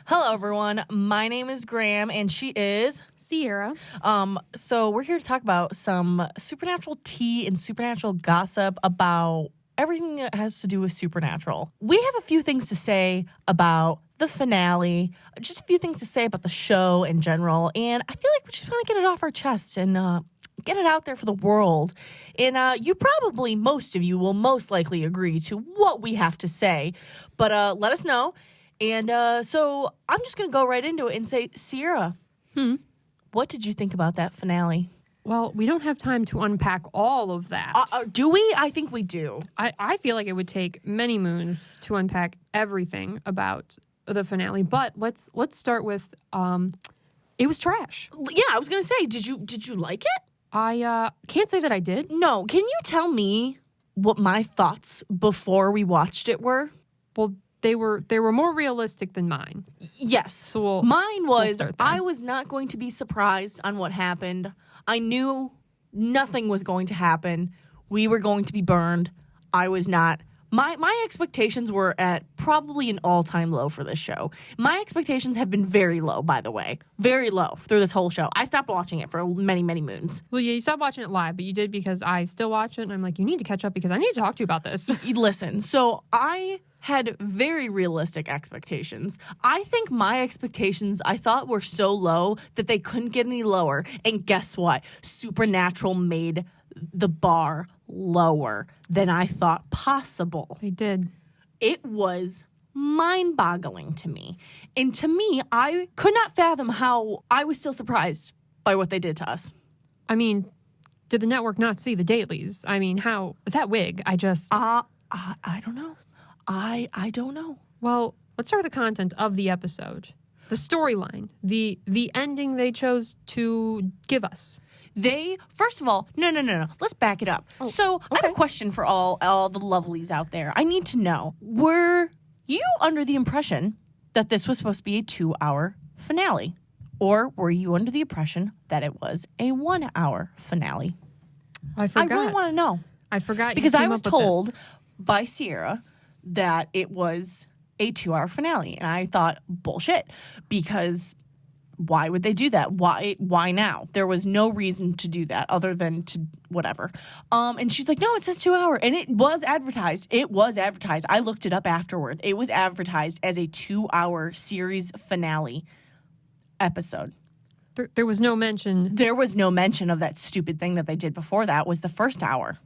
Hello, everyone. My name is Graham, and she is Sierra. So we're here to talk about some supernatural tea and supernatural gossip about everything that has to do with supernatural. We have a few things to say about the finale, just a few things to say about the show in general, and I feel like we just want to get it off our chest and get it out there for the world. And you probably, most of you will most likely agree to what we have to say, but let us know. And so I'm just going to go right into it and say, Sierra, what did you think about that finale? Well, we don't have time to unpack all of that. Do we? I think we do. I feel like it would take many moons to unpack everything about the finale. But let's start with it was trash. Yeah, I was going to say, did you like it? I can't say that I did. No. Can you tell me what my thoughts before we watched it were? Well, they were more realistic than mine. Yes. So mine was, start there. I was not going to be surprised on what happened. I knew nothing was going to happen. We were going to be burned. I was not. My expectations were at probably an all-time low for this show. My expectations have been very low, by the way. Very low through this whole show. I stopped watching it for many, many moons. Well, yeah, you stopped watching it live, but you did because I still watch it, and I'm like, you need to catch up because I need to talk to you about this. Listen, so I had very realistic expectations. I think my expectations I thought were so low that they couldn't get any lower. And guess what? Supernatural made the bar lower than I thought possible. They did. It was mind-boggling to me. And to me, I could not fathom how I was still surprised by what they did to us. I mean, did the network not see the dailies? I mean, how that wig, I just I don't know. I don't know. Well, let's start with the content of the episode. The storyline, the ending they chose to give us. First of all, no. Let's back it up. Oh, so okay. I have a question for all the lovelies out there. I need to know, were you under the impression that this was supposed to be a 2-hour finale? Or were you under the impression that it was a 1-hour finale? I forgot. I really want to know. I forgot Because you came I was up with told this. by Sierra that it was a 2-hour finale. And I thought, bullshit, because why would they do that? Why now? There was no reason to do that other than to whatever. And she's like, no, it says 2 hour. And it was advertised. It was advertised. I looked it up afterward. It was advertised as a 2-hour series finale episode. There was no mention. There was no mention of that stupid thing that they did before that was the first hour.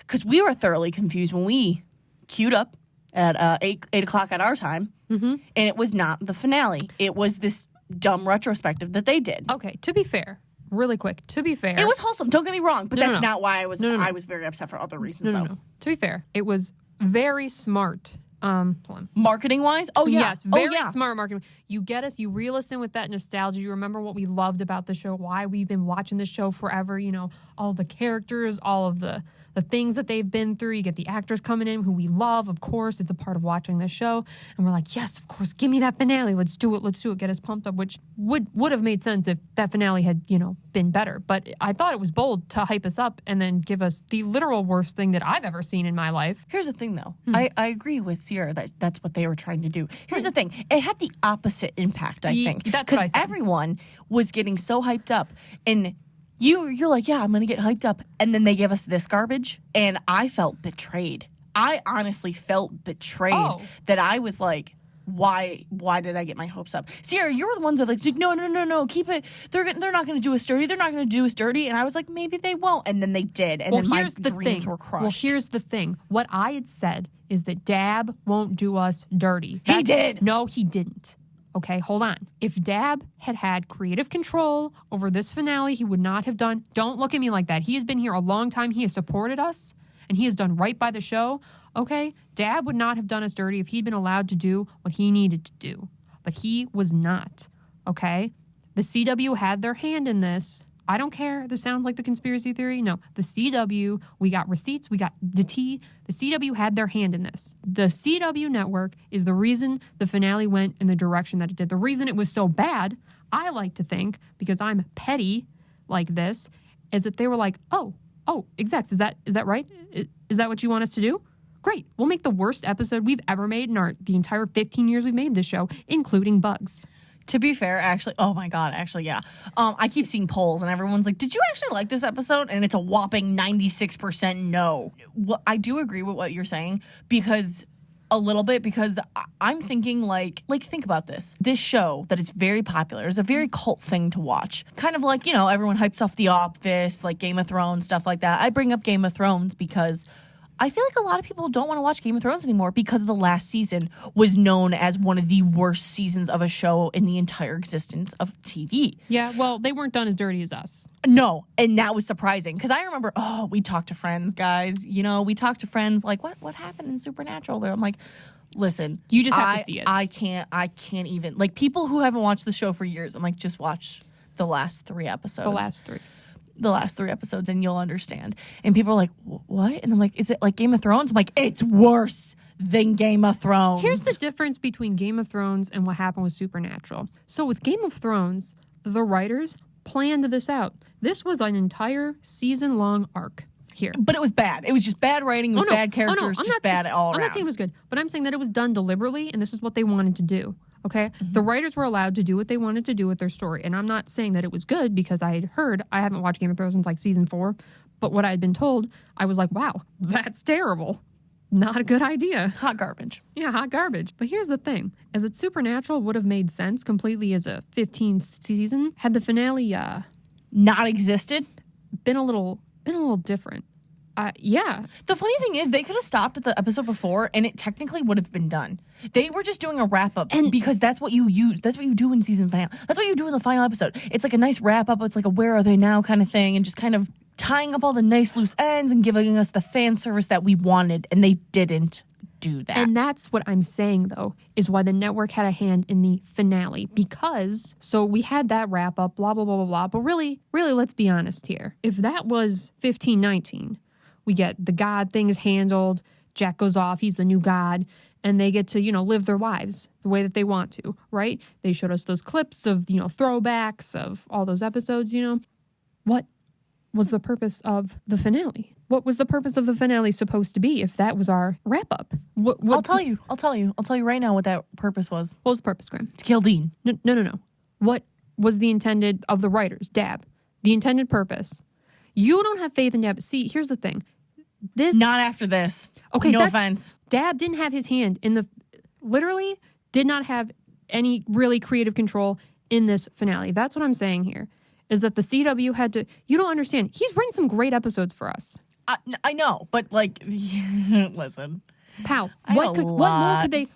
Because we were thoroughly confused when we queued up at 8 o'clock at our time. And it was not the finale. It was this dumb retrospective that they did. Okay, to be fair, really quick, to be fair. It was wholesome, don't get me wrong, but that's not why I was No. I was very upset for other reasons though. No. To be fair, it was very smart. Hold on. Marketing wise? Oh yeah. Yes, very smart marketing. You get us, you reel us in with that nostalgia. You remember what we loved about the show, why we've been watching the show forever, you know, all the characters, all of the things that they've been through. You get the actors coming in who we love, of course. It's a part of watching the show. And we're like, yes, of course, give me that finale. Let's do it. Get us pumped up, which would have made sense if that finale had, you know, been better. But I thought it was bold to hype us up and then give us the literal worst thing that I've ever seen in my life. Here's the thing, though. I agree with Sierra that that's what they were trying to do. Here's the thing. It had the opposite impact, I think. That's what I Because said. everyone was getting so hyped up. And you're like, yeah, I'm going to get hyped up. And then they give us this garbage. And I felt betrayed. I honestly felt betrayed that I was like, why did I get my hopes up? Sierra, you were the ones that like, no, keep it. They're not going to do us dirty. They're not going to do us dirty. And I was like, maybe they won't. And then they did. And then my dreams were crushed. Well, here's the thing. What I had said is that Dab won't do us dirty. He did. No, he didn't. Okay, hold on. If Dab had creative control over this finale, he would not have done. Don't look at me like that. He has been here a long time. He has supported us, and he has done right by the show. Okay, Dab would not have done us dirty if he'd been allowed to do what he needed to do. But he was not. Okay? The CW had their hand in this. I don't care. This sounds like the conspiracy theory. No, the CW, we got receipts, we got the tea. The CW had their hand in this. The CW network is the reason the finale went in the direction that it did. The reason it was so bad, I like to think, because I'm petty like this, is that they were like, oh, execs, is that right? Is that what you want us to do? Great. We'll make the worst episode we've ever made in the entire 15 years we've made this show, including bugs. To be fair, actually, oh my God, actually, yeah. I keep seeing polls and everyone's like, did you actually like this episode? And it's a whopping 96% no. Well, I do agree with what you're saying because I'm thinking like think about this. This show that is very popular is a very cult thing to watch. Kind of like, everyone hypes off The Office, like Game of Thrones, stuff like that. I bring up Game of Thrones because I feel like a lot of people don't want to watch Game of Thrones anymore because the last season was known as one of the worst seasons of a show in the entire existence of TV. Yeah, well, they weren't done as dirty as us. No, and that was surprising because I remember, we talked to friends, guys. We talked to friends like, what happened in Supernatural there? I'm like, listen, you just have to see it. I can't even, like, people who haven't watched the show for years, I'm like, just watch the last 3 episodes. The last 3 episodes and you'll understand. And people are like, what? And I'm like, is it like Game of Thrones? I'm like, it's worse than Game of Thrones. Here's the difference between Game of Thrones and what happened with Supernatural. So with Game of Thrones, the writers planned this out. This was an entire season-long arc here. But it was bad. It was just bad writing. It was bad characters. Just bad all around. I'm not saying it was good, but I'm saying that it was done deliberately and this is what they wanted to do. Okay? Mm-hmm. The writers were allowed to do what they wanted to do with their story. And I'm not saying that it was good because I haven't watched Game of Thrones since like season 4, but what I had been told, I was like, wow, that's terrible. Not a good idea. Hot garbage. Yeah, hot garbage. But here's the thing. As it Supernatural would have made sense completely as a 15th season had the finale not existed, been a little different. Yeah. The funny thing is, they could have stopped at the episode before, and it technically would have been done. They were just doing a wrap up, because that's what you use. That's what you do in season finale. That's what you do in the final episode. It's like a nice wrap up. It's like a where are they now kind of thing, and just kind of tying up all the nice loose ends and giving us the fan service that we wanted, and they didn't do that. And that's what I'm saying, though, is why the network had a hand in the finale. Because, so we had that wrap up, blah, blah, blah, blah, blah. But really, let's be honest here. If that was 1519, we get the God things handled, Jack goes off, he's the new God, and they get to, live their lives the way that they want to, right? They showed us those clips of, throwbacks of all those episodes, What was the purpose of the finale? What was the purpose of the finale supposed to be if that was our wrap-up? I'll tell you right now what that purpose was. What was the purpose, Graham? To kill Dean. No. What was the intended of the writers, Dab? The intended purpose. You don't have faith in Dab. See, here's the thing. Not after this. Okay, no offense. Dab didn't have his hand literally did not have any really creative control in this finale. That's what I'm saying here, is that the CW had to, you don't understand. He's written some great episodes for us. I know, but listen. Pal, what more could they,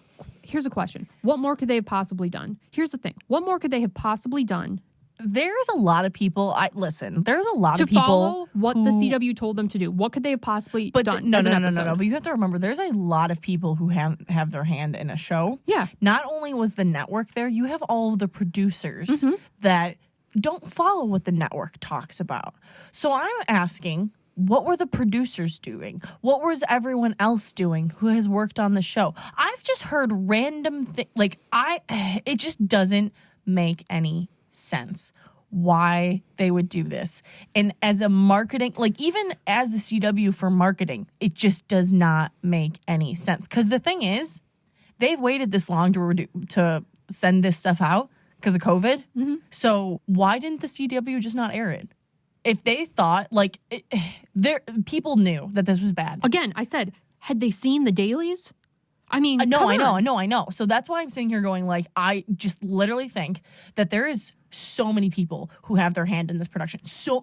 here's a question. What more could they have possibly done? Here's the thing. What more could they have possibly done? There's a lot of people. There's a lot of people to follow what the CW told them to do. What could they have possibly done? No. But you have to remember, there's a lot of people who have their hand in a show. Yeah. Not only was the network there, you have all of the producers that don't follow what the network talks about. So I'm asking, what were the producers doing? What was everyone else doing who has worked on the show? I've just heard random things. It just doesn't make any sense why they would do this. And as a marketing, even as the CW for marketing, it just does not make any sense. Because the thing is, they've waited this long to send this stuff out because of COVID. Mm-hmm. So why didn't the CW just not air it? If they thought, people knew that this was bad. Again, I said, had they seen the dailies? I mean, I know. So that's why I'm sitting here going, I just literally think that there is so many people who have their hand in this production. So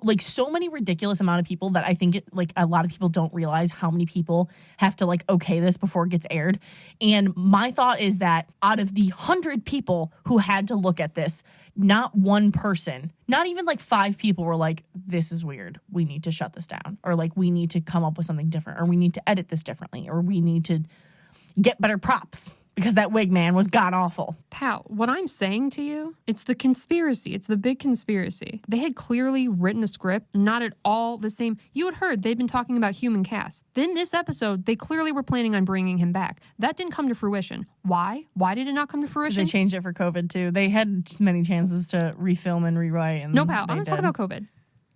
many ridiculous amount of people that I think a lot of people don't realize how many people have to okay this before it gets aired. And my thought is that out of the 100 people who had to look at this, not one person, not even 5 people were like, this is weird. We need to shut this down. Or we need to come up with something different. Or we need to edit this differently. Or we need to get better props because that wig man was god awful. Pal, what I'm saying to you, it's the conspiracy. It's the big conspiracy. They had clearly written a script, not at all the same. You had heard they'd been talking about human cast. Then this episode, they clearly were planning on bringing him back. That didn't come to fruition. Why? Why did it not come to fruition? They changed it for COVID too. They had many chances to refilm and rewrite. And no, pal, I'm not talking about COVID.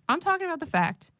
I'm talking about the fact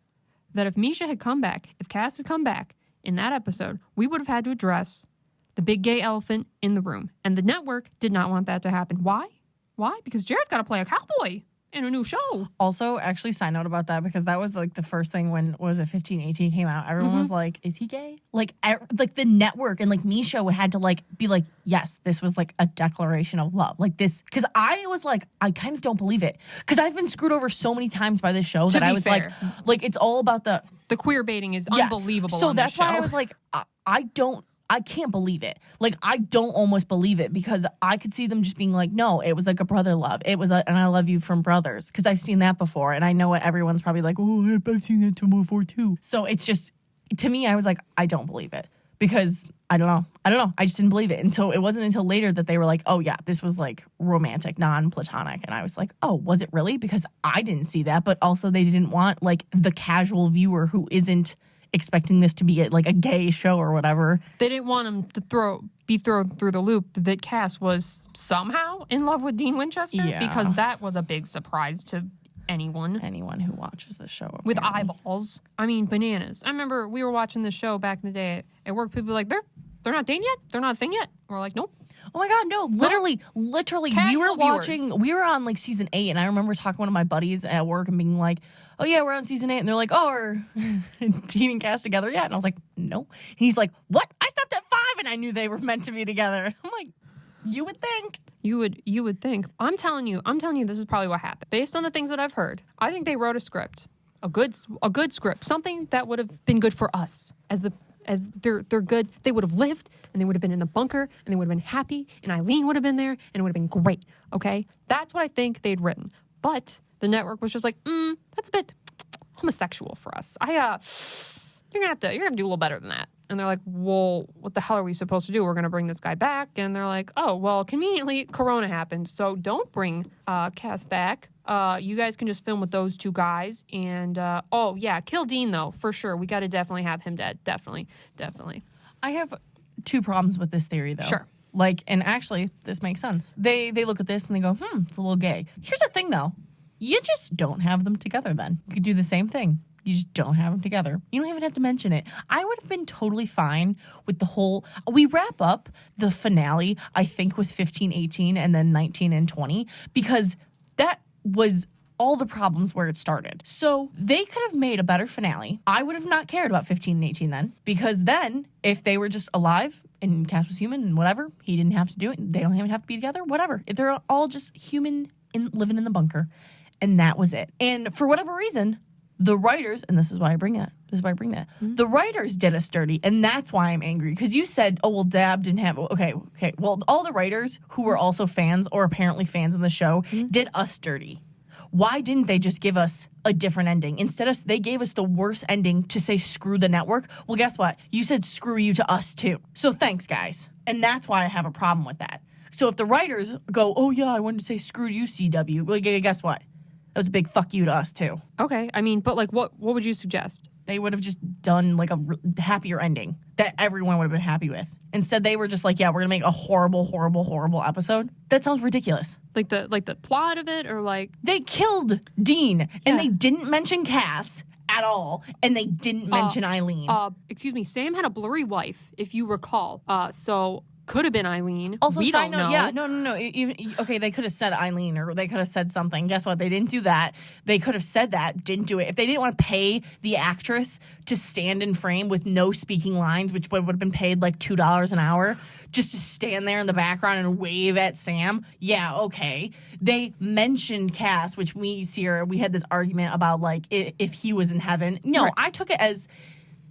that if Misha had come back, if Cass had come back, in that episode, we would have had to address the big gay elephant in the room. And the network did not want that to happen. Why? Why? Because Jared's got to play a cowboy in a new show. Also, actually, side note about that, because that was like the first thing when, what was it, 1518 came out. Everyone was like, is he gay? Like the network and like Misha had to like be like, yes, this was like a declaration of love. Like this, because I was like, I kind of don't believe it. Because I've been screwed over so many times by this show that I was fair. like, it's all about the queer baiting is yeah. unbelievable. So on that's this show. why I was like, I can't believe it. Like, I don't almost believe it because I could see them just being like, no, it was like a brother love. It was and I love you from brothers. Because I've seen that before. And I know what everyone's probably like, oh, I've seen that before too. So it's just, to me, I was like, I don't believe it. Because I don't know. I just didn't believe it. And so it wasn't until later that they were like, oh yeah, this was like romantic, non-platonic. And I was like, oh, was it really? Because I didn't see that. But also they didn't want like the casual viewer who isn't expecting this to be like a gay show or whatever. They didn't want him to be thrown through the loop that Cass was somehow in love with Dean Winchester, because that was a big surprise to anyone who watches the show apparently. With eyeballs. I mean, bananas. I remember we were watching the show back in the day at work. People were like, they're not dating yet? They're not a thing yet? We're like, nope. Oh my God, no. Literally, we were watching, we were on like season 8, and I remember talking to one of my buddies at work and being like, oh yeah, we're on season 8. And they're like, oh, are Dean and Cass together yet? And I was like, no. And he's like, what? I stopped at 5 and I knew they were meant to be together. I'm like, you would think. You would think. I'm telling you, this is probably what happened. Based on the things that I've heard, I think they wrote a script. A good script. Something that would have been good for us as they're good. They would have lived and they would have been in the bunker and they would have been happy and Eileen would have been there and it would have been great. Okay? That's what I think they'd written. But the network was just like, that's a bit homosexual for us. You're gonna have to do a little better than that. And they're like, well, what the hell are we supposed to do? We're gonna bring this guy back. And they're like, oh, well, conveniently, Corona happened, so don't bring Cass back. You guys can just film with those two guys. And oh yeah, kill Dean though, for sure. We got to definitely have him dead. Definitely. I have 2 problems with this theory though. Sure. Like, and actually, this makes sense. They look at this and they go, it's a little gay. Here's the thing though. You just don't have them together then. You could do the same thing. You just don't have them together. You don't even have to mention it. I would have been totally fine with the whole... We wrap up the finale, I think, with 15-18 and then 19 and 20, because that was all the problems where it started. So they could have made a better finale. I would have not cared about 15 and 18 then, because then if they were just alive and Cass was human and whatever, he didn't have to do it. They don't even have to be together, whatever. If they're all just human living in the bunker. And that was it. And for whatever reason, the writers, and this is why I bring that. The writers did us dirty, and that's why I'm angry. Because you said, oh, well, Dab didn't have... Okay. Well, all the writers who were also fans, or apparently fans in the show, did us dirty. Why didn't they just give us a different ending? Instead, they gave us the worst ending to say, screw the network. Well, guess what? You said screw you to us, too. So thanks, guys. And that's why I have a problem with that. So if the writers go, oh, yeah, I wanted to say screw you, CW, well, guess what? That was a big fuck you to us, too. Okay. I mean, but like, what would you suggest? They would have just done like a happier ending that everyone would have been happy with. Instead, they were just like, yeah, we're going to make a horrible, horrible, horrible episode. That sounds ridiculous. Like the plot of it, or like... They killed Dean, and they didn't mention Cass at all, and they didn't mention Eileen. Excuse me, Sam had a blurry wife, if you recall. So... Could have been Eileen. Also, we side don't note, know. yeah, no. Okay, they could have said Eileen, or they could have said something. Guess what? They didn't do that. They could have said that, didn't do it. If they didn't want to pay the actress to stand in frame with no speaking lines, which would have been paid like $2 an hour, just to stand there in the background and wave at Sam, yeah, okay. They mentioned Cass, which we had this argument about like if he was in heaven. No, right. I took it as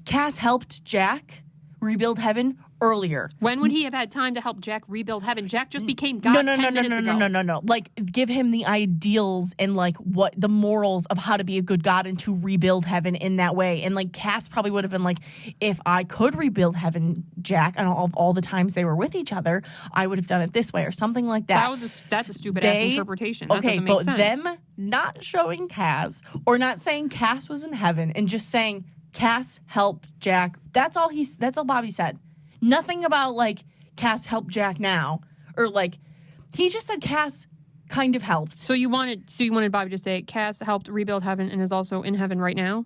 Cass helped Jack rebuild heaven earlier. When would he have had time to help Jack rebuild heaven? Jack just became God 10 minutes ago. No. Like, give him the ideals and, like, what the morals of how to be a good God and to rebuild heaven in that way. And, like, Cass probably would have been like, if I could rebuild heaven, Jack, and all the times they were with each other, I would have done it this way or something like that. That's a stupid-ass interpretation. That doesn't make sense. Them not showing Cass or not saying Cass was in heaven and just saying Cass helped Jack, that's all Bobby said. Nothing about, like, Cass helped Jack now. Or, like, he just said Cass kind of helped. So you wanted Bobby to say Cass helped rebuild heaven and is also in heaven right now?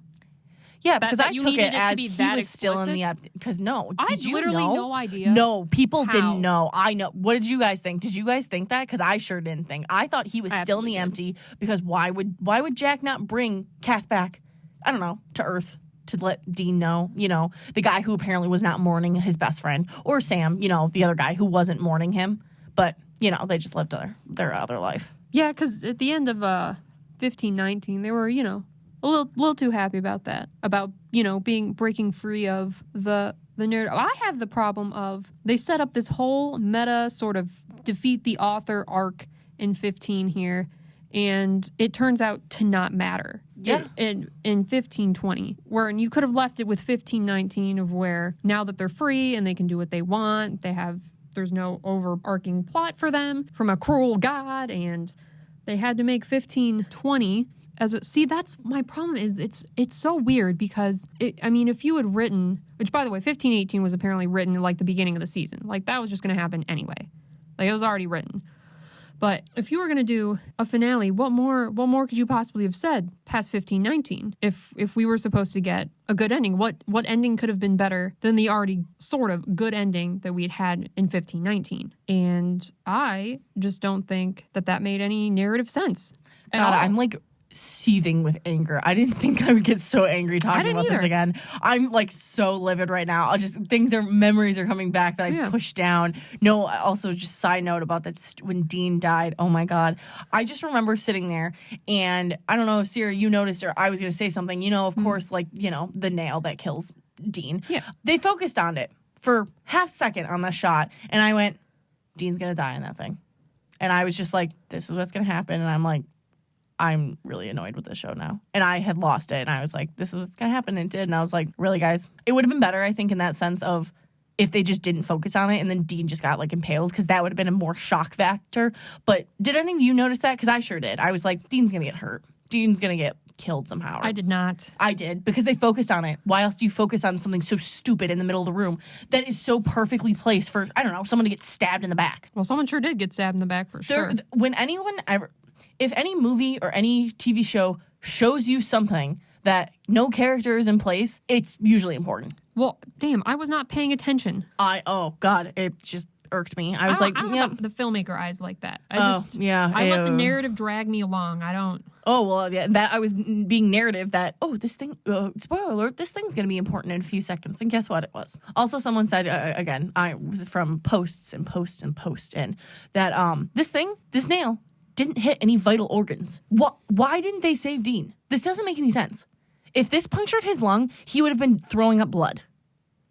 Yeah, because that I you took needed it it to as be he that was still in the explicit? because no, I did had you literally know? no idea. No, people how. didn't know. I know. What did you guys think? Did you guys think that? Because I sure didn't think. I thought he was I still in the absolutely empty because why would Jack not bring Cass back? I don't know, to Earth to let Dean know. You know, the guy who apparently was not mourning his best friend, or Sam. You know, the other guy who wasn't mourning him, but you know they just lived their other life. Yeah, because at the end of 1519, they were, a little too happy about that, about breaking free of the narrative. I have the problem of they set up this whole meta sort of defeat the author arc in 15 here, and it turns out to not matter. Yeah. In 1520, where and you could have left it with 1519 of where now that they're free and they can do what they want, there's no overarching plot for them from a cruel god, and they had to make 1520 see, that's my problem. Is it's so weird because if you had written, which by the way, 1518 was apparently written like the beginning of the season, like that was just going to happen anyway, like it was already written. But if you were going to do a finale, what more could you possibly have said past 1519? If we were supposed to get a good ending, what ending could have been better than the already sort of good ending that we had in 1519? And I just don't think that made any narrative sense at God, all. I'm like seething with anger. I didn't think I would get so angry talking about this again. I'm like so livid right now. Memories are coming back that I've pushed down. No, also just side note about that when Dean died. Oh my God. I just remember sitting there and I don't know if Sierra, you noticed or I was going to say something, of course, the nail that kills Dean. Yeah. They focused on it for half second on the shot and I went, Dean's going to die in that thing. And I was just like, this is what's going to happen. And I'm like, I'm really annoyed with this show now. And I had lost it. And I was like, this is what's going to happen. And it did. And I was like, really, guys? It would have been better, I think, in that sense of if they just didn't focus on it and then Dean just got, impaled, because that would have been a more shock factor. But did any of you notice that? Because I sure did. I was like, Dean's going to get hurt. Dean's going to get killed somehow. I did not. I did, because they focused on it. Why else do you focus on something so stupid in the middle of the room that is so perfectly placed for, I don't know, someone to get stabbed in the back? Well, someone sure did get stabbed in the back for sure. If any movie or any TV show shows you something that no character is in place, it's usually important. Well, damn, I was not paying attention. Oh God, it just irked me. I was I don't know the filmmaker eyes like that. I let the narrative drag me along. I don't. Oh, well, yeah, that I was being narrative that, this thing, spoiler alert, this thing's going to be important in a few seconds. And guess what it was? Also, someone said, again, from posts and that this nail didn't hit any vital organs. Why didn't they save Dean? This doesn't make any sense. If this punctured his lung, he would have been throwing up blood.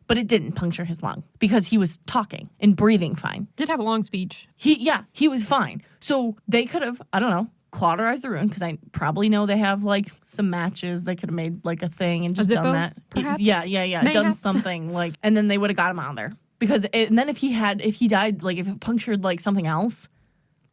But it didn't puncture his lung because he was talking and breathing fine. Did have a long speech. He was fine. So they could have, I don't know, cauterized the wound, because I probably know they have some matches. They could have made a thing and just done that. Perhaps? Yeah. Mayhaps. Done something and then they would have got him out of there. And then if he died, if it punctured something else,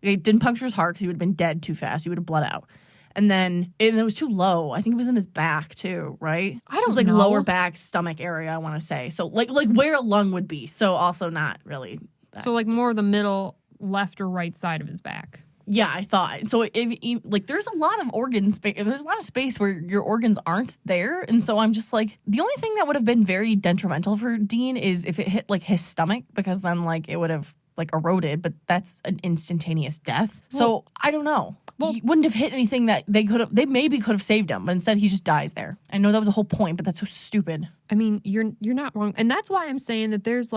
it didn't puncture his heart because he would have been dead too fast. He would have bled out. And then it was too low. I think it was in his back too, right? I don't know. It was know. Lower back, stomach area, I want to say. So like where a lung would be. So also not really that. So more the middle left or right side of his back. Yeah, I thought. So there's a lot of organs. There's a lot of space where your organs aren't there. And so I'm just the only thing that would have been very detrimental for Dean is if it hit his stomach, because then it would have eroded, but that's an instantaneous death. So I don't know. He wouldn't have hit anything that they maybe could have saved him, but instead he just dies there. I know that was the whole point, but that's so stupid. I mean, you're not wrong. And that's why I'm saying that there's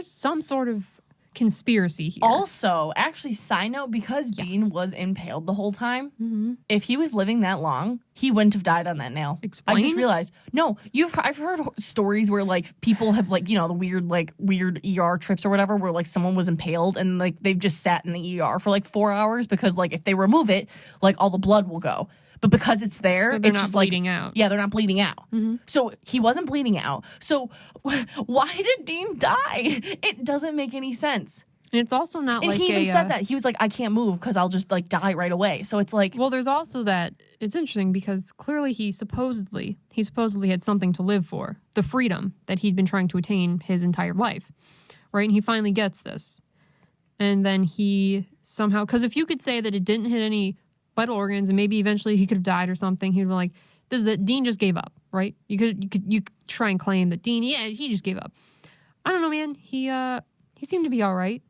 some sort of conspiracy here. Also, actually, side note, because Dean was impaled the whole time, if he was living that long, he wouldn't have died on that nail. Explain? I just realized. No, I've heard stories where people have the weird ER trips or whatever where someone was impaled and they've just sat in the ER for 4 hours because if they remove it, all the blood will go. But because it's there, so they're it's not just bleeding out. Yeah, they're not bleeding out. So he wasn't bleeding out. So why did Dean die? It doesn't make any sense. And it's also not and he even said that. He was I can't move because I'll just die right away. So it's well, there's also that. It's interesting because clearly he supposedly had something to live for, the freedom that he'd been trying to attain his entire life, right? And he finally gets this. And then he somehow, because if you could say that it didn't hit any vital organs and maybe eventually he could have died or something, he'd be This is it. Dean just gave up, right? You could try and claim that Dean, he just gave up. I don't know, man. He seemed to be all right.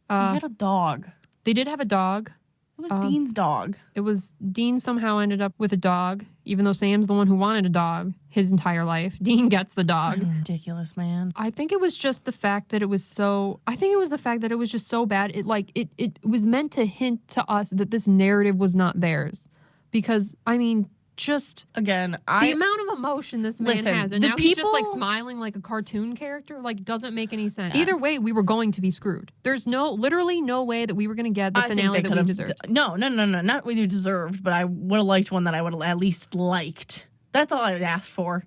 He had a dog. They did have a dog. It was Dean's dog. It was Dean somehow ended up with a dog, even though Sam's the one who wanted a dog his entire life. Dean gets the dog. Ridiculous, man. I think it was just the fact that it was so. I think it was the fact that it was just so bad. It was meant to hint to us that this narrative was not theirs, because I mean, just again, the amount of emotion this man has, and now he's just like smiling like a cartoon character, like doesn't make any sense. Either way, we were going to be screwed. There's literally no way that we were going to get the finale that we deserved. No, not what you deserved, but I would have liked one that I would have at least liked. That's all I would ask for.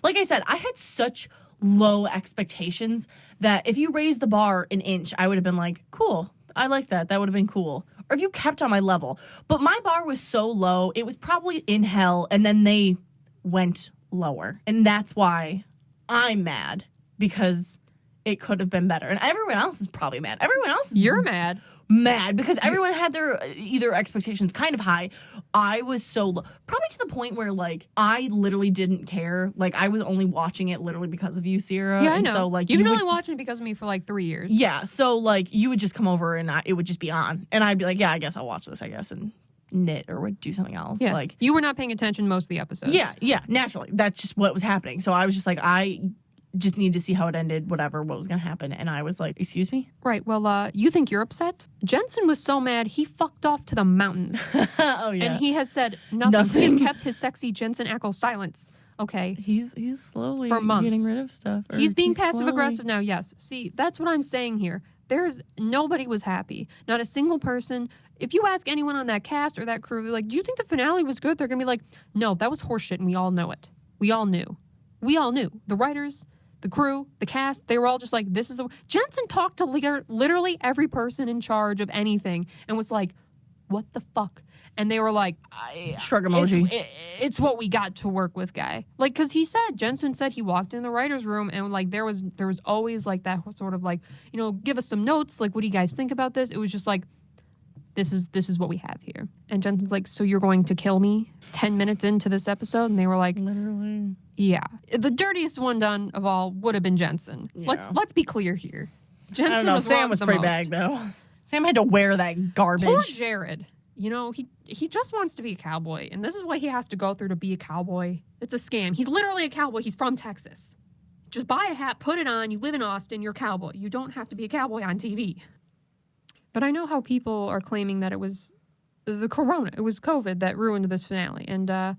Like I said, I had such low expectations that if you raised the bar an inch, I would have been like, cool, I like that. That would have been cool. Or if you kept on my level. But my bar was so low, it was probably in hell, and then they went lower. And that's why I'm mad, because it could have been better. And everyone else is probably mad. Everyone else is You're mad. Mad because everyone had their either expectations kind of high. I was so low. Probably to the point where, like, I literally didn't care. Like, I was only watching it literally because of you, Sierra. Yeah, I know. And so, like, You've been only watching it because of me for like 3 years. Yeah, so, like, you would just come over and it would just be on. And I'd be like, yeah, I guess I'll watch this, and knit or would do something else. Yeah. Like, you were not paying attention most of the episodes. Yeah, naturally. That's just what was happening. So I was just like, I just needed to see how it ended, what was going to happen. And I was like, excuse me? Right, well, you think you're upset? Jensen was so mad, he fucked off to the mountains. Oh, yeah. And he has said nothing. He has kept his sexy Jensen Ackles silence. Okay. He's slowly for months. Getting rid of stuff. He's being passive-aggressive now, yes. See, that's what I'm saying here. Nobody was happy. Not a single person. If you ask anyone on that cast or that crew, they're like, do you think the finale was good? They're going to be like, no, that was horseshit, and we all know it. We all knew. The writers, the crew, the cast, they were all just like, this is the... Jensen talked to literally every person in charge of anything and was like, what the fuck? And they were like... Shrug emoji. It's what we got to work with, guy. Like, because Jensen said he walked in the writer's room and, like, there was always, like, that sort of, like, give us some notes. Like, what do you guys think about this? It was just like, this is what we have here. And Jensen's like, so you're going to kill me 10 minutes into this episode? And they were like... Literally. Yeah. The dirtiest one done of all would have been Jensen. Yeah. Let's be clear here. Jensen I don't know. was Sam was pretty bad, though. Sam had to wear that garbage. Poor Jared. He just wants to be a cowboy, and this is what he has to go through to be a cowboy. It's a scam. He's literally a cowboy. He's from Texas. Just buy a hat, put it on, you live in Austin, you're a cowboy. You don't have to be a cowboy on TV. But I know how people are claiming that it was the corona, it was COVID that ruined this finale, and I'm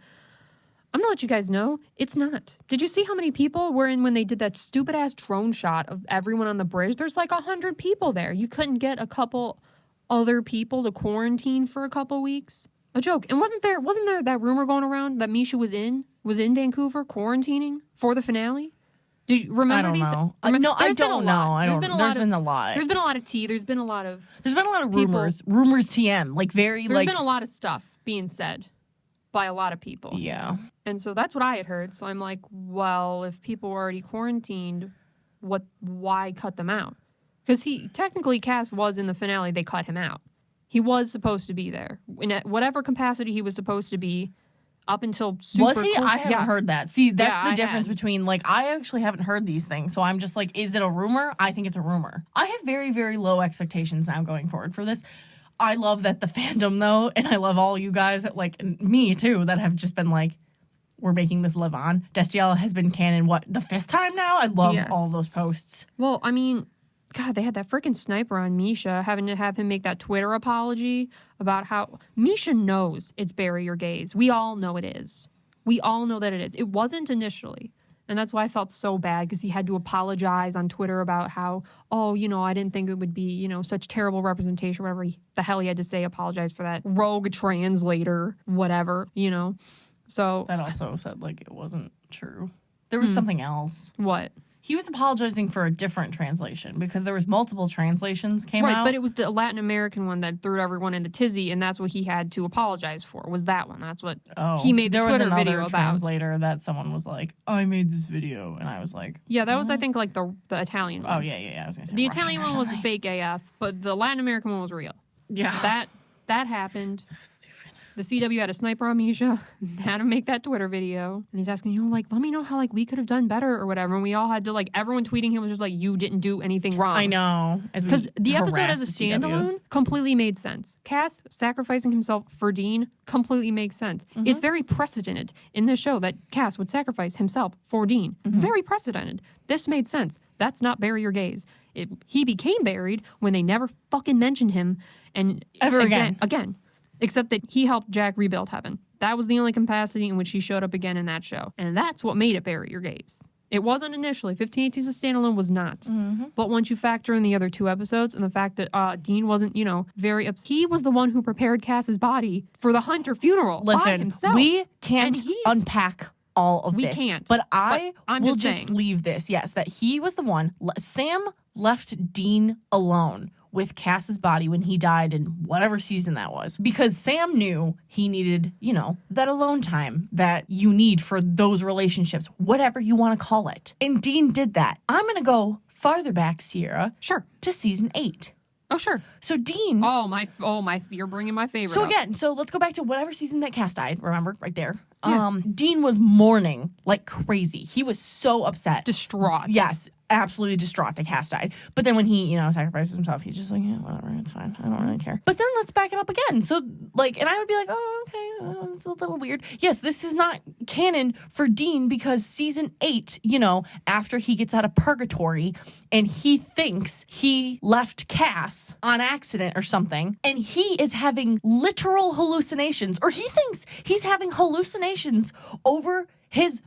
gonna let you guys know, it's not. Did you see how many people were in when they did that stupid-ass drone shot of everyone on the bridge? There's like 100 people there. You couldn't get a couple other people to quarantine for a couple weeks? A joke. And wasn't there that rumor going around that Misha was in Vancouver quarantining for the finale? Did you remember? I don't know. No, I don't know. There's been a lot. There's been a lot of tea. There's been a lot of rumors. Rumors TM. There's been a lot of stuff being said by a lot of people. Yeah. And so that's what I had heard. So I'm like, well, if people were already quarantined, why cut them out? Because Cass was in the finale, they cut him out. He was supposed to be there. In whatever capacity he was supposed to be up until super... Was he? Close. I haven't heard that. See, that's the difference between, like, I actually haven't heard these things. So I'm just like, is it a rumor? I think it's a rumor. I have very, very low expectations now going forward for this. I love that the fandom, though, and I love all you guys, and me, too, that have just been like, we're making this live on. Destiel has been canon, the 5th time now? I love all those posts. Well, I mean... God, they had that freaking sniper on Misha, having to have him make that Twitter apology about how Misha knows it's bury your gays. We all know it is. We all know that it is. It wasn't initially. And that's why I felt so bad, because he had to apologize on Twitter about how, I didn't think it would be, such terrible representation, whatever the hell he had to say, apologize for that rogue translator, whatever, So. That also said, like, it wasn't true. There was something else. What? He was apologizing for a different translation because there was multiple translations came out. Right, but it was the Latin American one that threw everyone into tizzy, and that's what he had to apologize for, was that one. That's what he made the Twitter video about. There was another translator that someone was like, I made this video, and I was like... Yeah, that was, I think, like the Italian one. Oh, yeah, I was going to say the Italian one was fake AF, but the Latin American one was real. Yeah. That happened. So stupid. The CW had a sniper on Misha, had to make that Twitter video. And he's asking, like, let me know how, like, we could have done better or whatever. And we all had to, like, everyone tweeting him was just like, you didn't do anything wrong. I know. Because the episode as a CW. standalone completely made sense. Cass sacrificing himself for Dean completely makes sense. It's very precedented in this show that Cass would sacrifice himself for Dean. Very precedented. This made sense. That's not bury your gaze. He became buried when they never fucking mentioned him. And Ever again. Except that he helped Jack rebuild Heaven. That was the only capacity in which he showed up again in that show. And that's what made it bury your gaze. It wasn't initially. 1518's a standalone was not. But once you factor in the other 2 episodes and the fact that Dean wasn't, very upset. He was the one who prepared Cass's body for the Hunter funeral by Listen, himself. we can't unpack all of We this. can't. But I I'm will just just saying. leave this. Yes, that he was the one. Sam left Dean alone with Cass's body when he died in whatever season that was. Because Sam knew he needed, that alone time that you need for those relationships, whatever you want to call it. And Dean did that. I'm going to go farther back, Sierra, Sure. to season 8. Oh, sure. So Dean... Oh, my, you're bringing my favorite So up. again, let's go back to whatever season that Cass died, remember? Right there. Yeah. Dean was mourning like crazy. He was so upset. Distraught. Yes, absolutely distraught that Cass died. But then when he, sacrifices himself, he's just like, yeah, whatever, it's fine. I don't really care. But then let's back it up again. So, and I would be like, oh, okay, it's a little weird. Yes, this is not canon for Dean because season 8, after he gets out of purgatory and he thinks he left Cass on accident or something, and he is having literal hallucinations, or he thinks he's having hallucinations over his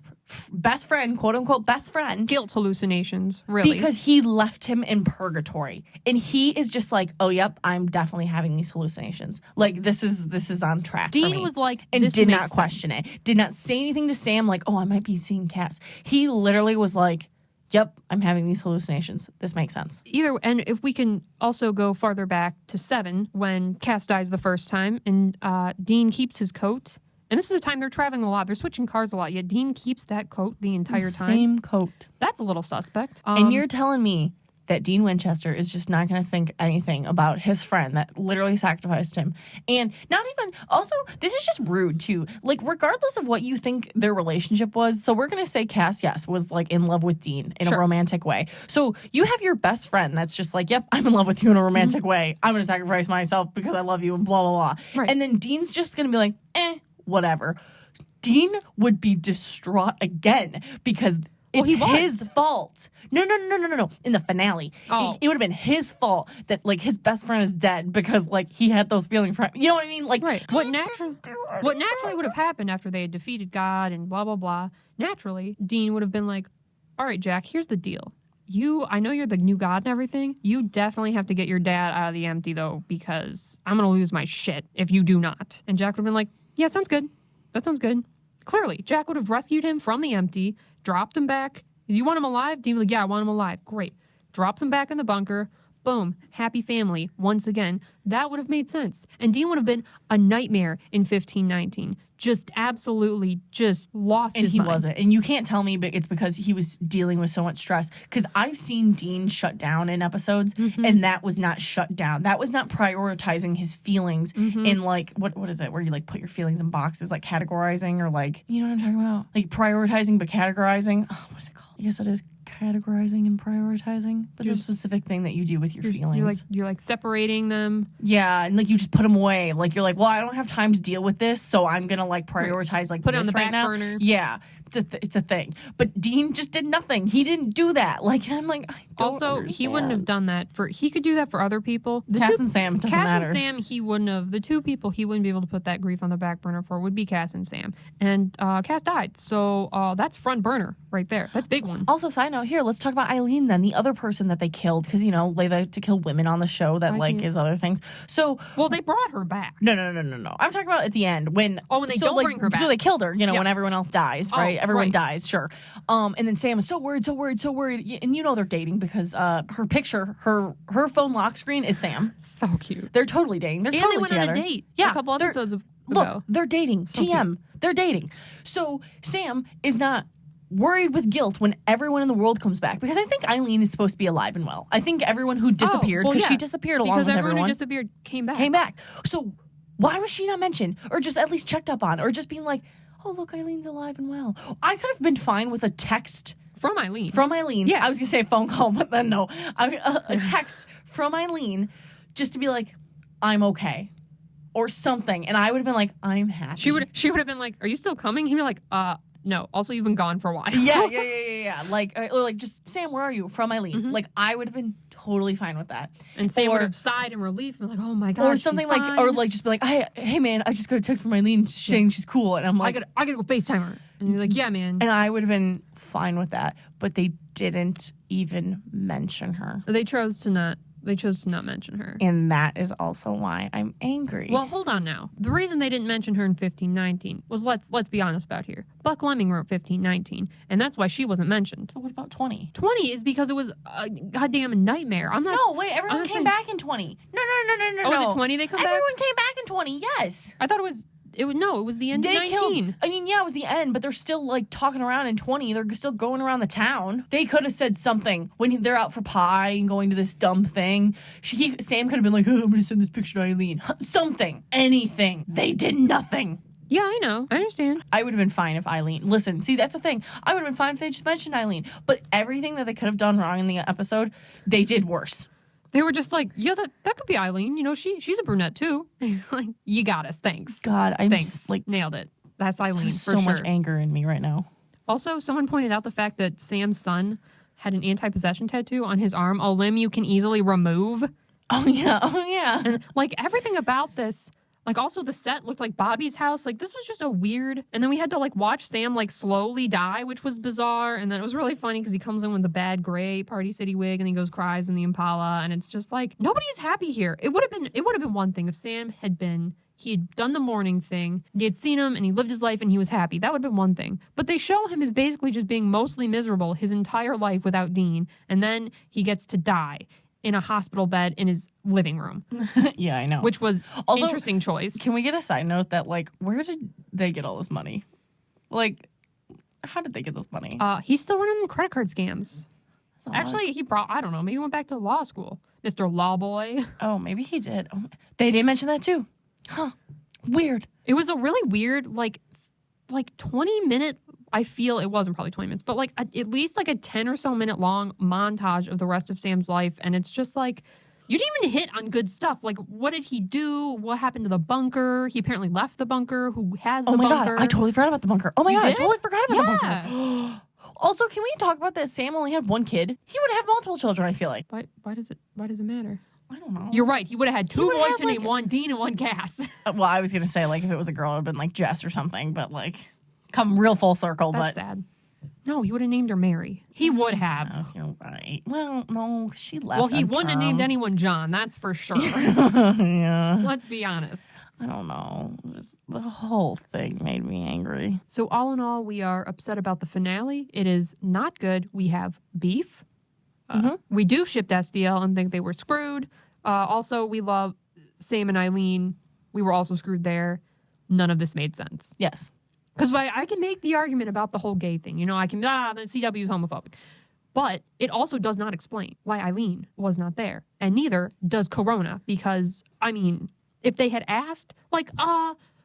best friend, quote unquote best friend. Guilt hallucinations, really. Because he left him in purgatory. And he is just like, oh, yep, I'm definitely having these hallucinations. Like, this is on track for me. Dean was like, and this did makes not question it. Did not say anything to Sam like, oh, I might be seeing Cass. He literally was like, yep, I'm having these hallucinations. This makes sense. And if we can also go farther back to 7, when Cass dies the first time, and Dean keeps his coat. And this is a time they're traveling a lot. They're switching cars a lot. Yet Dean keeps that coat the entire time. Same coat. That's a little suspect. And you're telling me that Dean Winchester is just not going to think anything about his friend that literally sacrificed him. And not even, also, this is just rude too. Like, regardless of what you think their relationship was, so we're going to say Cass, yes, was like in love with Dean in a romantic way. So you have your best friend that's just like, yep, I'm in love with you in a romantic way. I'm going to sacrifice myself because I love you and blah, blah, blah. Right. And then Dean's just going to be like, whatever. Dean would be distraught again because it's his fault. No. In the finale, it would have been his fault that like his best friend is dead because like he had those feelings for him. You know what I mean? Like, right. What naturally would have happened after they had defeated God and blah blah blah. Naturally, Dean would have been like, "All right, Jack, here's the deal. I know you're the new God and everything. You definitely have to get your dad out of the empty though, because I'm gonna lose my shit if you do not." And Jack would have been like, "Yeah, sounds good. That sounds good." Clearly, Jack would have rescued him from the empty, dropped him back. You want him alive? Dean would be like, yeah, I want him alive. Great. Drops him back in the bunker. Boom. Happy family once again. That would have made sense. And Dean would have been a nightmare in 1519. Just absolutely just lost his mind. And he wasn't. And you can't tell me but it's because he was dealing with so much stress. Because I've seen Dean shut down in episodes, and that was not shut down. That was not prioritizing his feelings in like, what is it? Where you like put your feelings in boxes, like categorizing or like, you know what I'm talking about? Like prioritizing but categorizing. Oh, what is it called? I guess it is categorizing and prioritizing. That's a specific thing that you do with your feelings. You're like separating them. Yeah, and like you just put them away. Like you're like, well, I don't have time to deal with this, so I'm gonna like prioritize like put it this on the right back now. burner. Yeah, it's a thing. But Dean just did nothing. He didn't do that. Like, and I'm like, I don't also, understand. he wouldn't have done that he could do that for other people. Cass and Sam, it doesn't matter. Cass and Sam, he wouldn't have. The two people he wouldn't be able to put that grief on the back burner for would be Cass and Sam. And Cass died, so that's front burner right there. That's a big one. Also, side note here, let's talk about Eileen then, the other person that they killed, because they like to kill women on the show that is other things. So, well, they brought her back. No. I'm talking about at the end when when they don't bring her back. So they killed her, when everyone else dies, right? Everyone dies, sure. And then Sam is so worried, and they're dating because her picture, her phone lock screen is Sam. So cute. They're totally dating. They're and totally they went together. on a date. Yeah, a couple episodes ago. Look, they're dating. So TM. cute. They're dating. So Sam is not worried with guilt when everyone in the world comes back, because I think Eileen is supposed to be alive and well. I think everyone who disappeared, because she disappeared along with everyone. Because everyone who disappeared came back. So Why was she not mentioned? Or just at least checked up on? Or just being like, oh, look, Eileen's alive and well. I could have been fine with a text From Eileen. from Eileen. Yeah. I was going to say a phone call, but then no. A text from Eileen just to be like, I'm okay. Or something. And I would have been like, I'm happy. She would have been like, are you still coming? He'd be like, no. Also, you've been gone for a while. Yeah. Like, or like, just, Sam, where are you? From Eileen. Like, I would have been totally fine with that. And Sam Or- would have sighed in relief and be like, oh my God. Or something she's like, fine. or like, just be like, hey, man, I just got a text from Eileen saying she's cool. And I'm like, I gotta go FaceTime her. And you're like, yeah, man. and I would have been fine with that. But they didn't even mention her. They chose to not mention her. And that is also why I'm angry. Well, hold on now. The reason they didn't mention her in 1519 was let's be honest about here. Buck Lemming wrote 1519, and that's why she wasn't mentioned. so what about 20? 20 is because it was a goddamn nightmare. I'm not. No, wait, everyone I'm came saying- back in 20. No. Oh, was it 20 they come back? Everyone came back in 20, yes. I thought it was the end of 19. Killed, I mean, yeah, it was the end, but they're still like talking around in 20. They're still going around the town. They could have said something when they're out for pie and going to this dumb thing. Sam could have been like, oh, I'm going to send this picture to Eileen. Something. Anything. They did nothing. Yeah, I know. I understand. I would have been fine if Eileen. Listen, see, that's the thing. I would have been fine if they just mentioned Eileen. But everything that they could have done wrong in the episode, they did worse. They were just like, yeah, that could be Eileen. You know, she's a brunette too. Like, you got us. Thanks. God, I'm Thanks. like, Nailed it. That's Eileen there's for so sure. much anger in me right now. Also, someone pointed out the fact that Sam's son had an anti-possession tattoo on his arm, a limb you can easily remove. Oh, yeah. And like everything about this, like also the set looked like Bobby's house. Like this was just a weird. And then we had to like watch Sam like slowly die, which was bizarre. And then it was really funny because he comes in with the bad gray Party City wig and he goes cries in the Impala. And it's just like nobody is happy here. It would have been one thing if Sam he had done the morning thing. He had seen him and he lived his life and he was happy. That would have been one thing. But they show him as basically just being mostly miserable his entire life without Dean. And then he gets to die in a hospital bed in his living room, Yeah, I know. which was Also, interesting choice. Can we get a side note that, like, where did they get all this money? Like, how did they get this money? He's still running credit card scams. That's a lot. Actually, I don't know, maybe he went back to law school. Mr. Law Boy. Oh, maybe he did. Oh, they didn't mention that too. Huh. Weird. It was a really weird, like 20-minute, I feel it wasn't probably 20 minutes, but like at least like a 10 or so minute long montage of the rest of Sam's life. And it's just like, you didn't even hit on good stuff. Like, what did he do? What happened to the bunker? He apparently left the bunker. Who has the Oh my bunker? God. I totally forgot about the bunker. Oh my You God. I did? totally forgot about the Yeah. bunker. Also, can we talk about that Sam only had one kid? He would have multiple children, I feel like. Why does it matter? I don't know. You're right. He would have had two would boys have, to name, like- one Dean and one Cass. Well, I was going to say, like, if it was a girl, it would have been like Jess or something, but like, come real full circle. That's but sad. No, he would have named her Mary. He would have. Yes, you're right. Well, no, she left. Well, he on wouldn't have named terms. anyone John, that's for sure. Yeah. Let's be honest. I don't know. Just the whole thing made me angry. So, all in all, we are upset about the finale. It is not good. We have beef. We do ship SDL and think they were screwed. Also, we love Sam and Eileen. We were also screwed there. None of this made sense. Yes. Because I can make the argument about the whole gay thing. You know, I can, the CW is homophobic. But it also does not explain why Eileen was not there. And neither does Corona. Because, I mean, if they had asked, like,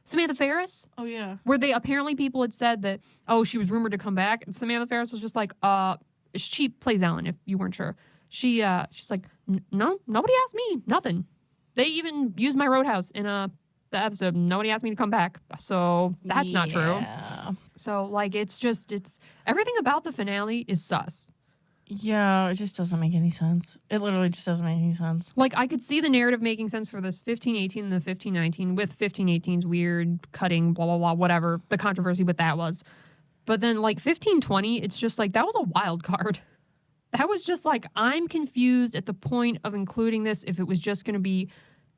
Samantha Ferris, Oh, yeah. where apparently people had said that, oh, she was rumored to come back. And Samantha Ferris was just like, she plays Ellen, if you weren't sure. She's like, no, nobody asked me. Nothing. They even used my Roadhouse in the episode. Nobody asked me to come back. So that's not true. Yeah. So, like, it's everything about the finale is sus. Yeah, it just doesn't make any sense. It literally just doesn't make any sense. Like, I could see the narrative making sense for this 1518 and the 1519 with 1518's weird cutting, blah, blah, blah, whatever the controversy with that was. But then, like, 1520, it's just like, that was a wild card. That was just like, I'm confused at the point of including this if it was just going to be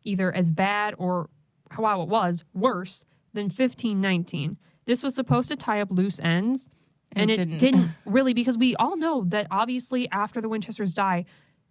either as bad or, wow, it was, worse than 1519. This was supposed to tie up loose ends, and it didn't really, because we all know that obviously after the Winchesters die,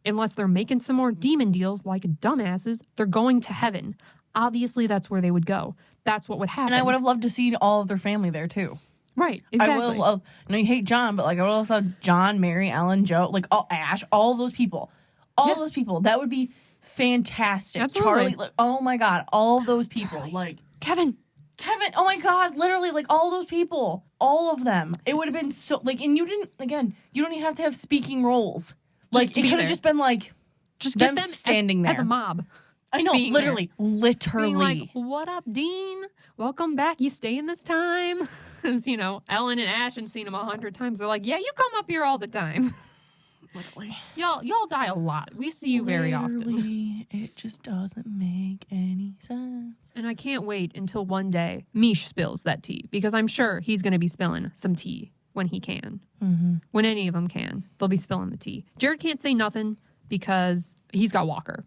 unless they're making some more demon deals like dumbasses, they're going to heaven. Obviously, that's where they would go. That's what would happen. And I would have loved to see all of their family there, too. Right, exactly. I would love, no, you hate John, but like, I would have loved John, Mary, Ellen, Joe, like, Ash, all of those people. All of those people. That would be fantastic. Absolutely. Charlie, like, oh my God, all of those people, like Kevin. Kevin, oh my God, literally, like all those people, all of them. It would have been so, like, and you didn't, again, you don't even have to have speaking roles. Like, to it be could have there. just been like, Just them get them standing as there. a mob. I know, being literally, literally. Being like, what up, Dean? Welcome back. You staying this time? Because, you know, Ellen and Ash have seen him 100 times. They're like, yeah, you come up here all the time. Literally. Y'all die a lot. We see you very often. Literally, it just doesn't make any sense. And I can't wait until one day Mish spills that tea, because I'm sure he's going to be spilling some tea when he can. Mm-hmm. When any of them can, they'll be spilling the tea. Jared can't say nothing because he's got Walker,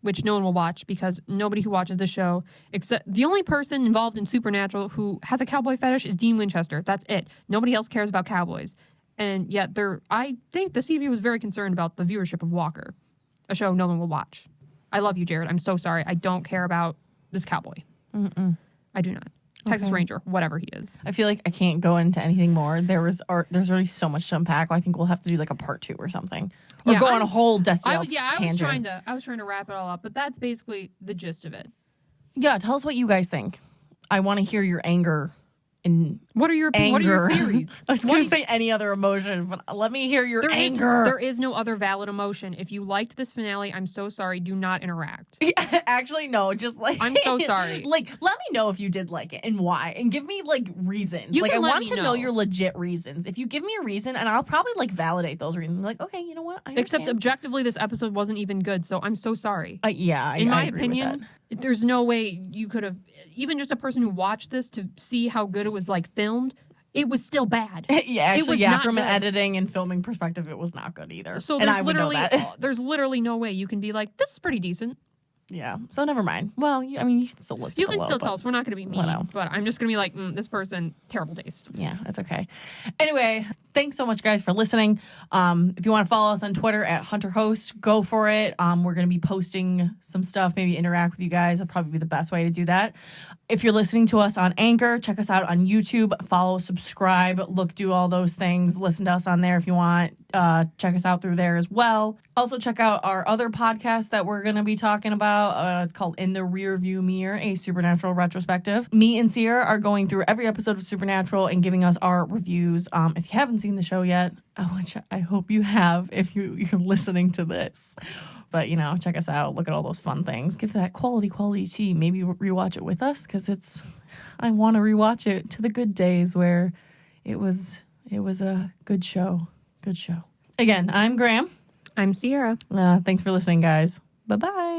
which no one will watch because nobody who watches the show, except the only person involved in Supernatural who has a cowboy fetish is Dean Winchester. That's it. Nobody else cares about cowboys. And yet I think the CB was very concerned about the viewership of Walker, a show no one will watch. I love you, Jared. I'm so sorry. I don't care about this cowboy. Mm-mm. I do not. Texas Okay. Ranger, whatever he is. I feel like I can't go into anything more. There's already so much to unpack. I think we'll have to do like a part 2 or something, or Yeah, go on a whole Destiny I was tangent. trying to wrap it all up, but that's basically the gist of it. Yeah, tell us what you guys think. I want to hear your anger and What are your anger. What are your theories? I was What going do to say any other emotion, but let me hear your There is- anger. there is no other valid emotion. If you liked this finale, I'm so sorry. Do not interact. Actually, no. Just like I'm so sorry. Like, let me know if you did like it and why, and give me like reasons. You like, I can let want me to know know. your legit reasons. If you give me a reason, and I'll probably like validate those reasons. Like, okay, you know what? I Except understand. objectively, this episode wasn't even good, so I'm so sorry. Yeah, In I my agree with opinion, there's no way you could have, even just a person who watched this to see how good it was like filmed, it was still bad. that. Yeah, It actually, was yeah. not From an good. editing and filming perspective, it was not good either. So and there's I would know literally that. there's literally no way you can be like, this is pretty decent. Yeah. So never mind. Well, I mean, you can still listen. You can below, still but- tell us. We're not going to be mean, whatever. but I'm just going to be like, this person, terrible taste. Yeah, that's okay. Anyway, thanks so much, guys, for listening. If you want to follow us on Twitter at HunterHost, go for it. We're going to be posting some stuff, maybe interact with you guys. That'll probably be the best way to do that. If you're listening to us on Anchor, check us out on YouTube. Follow, subscribe, do all those things. Listen to us on there if you want. Check us out through there as well. Also, check out our other podcast that we're going to be talking about. It's called In the Rearview Mirror, a Supernatural retrospective. Me and Sierra are going through every episode of Supernatural and giving us our reviews. If you haven't seen the show yet, I hope you have if you're listening to this. But, check us out. Look at all those fun things. Give that quality tea. Maybe rewatch it with us because I want to rewatch it to the good days where it was a good show. Good show. Again, I'm Graham. I'm Sierra. Thanks for listening, guys. Bye-bye.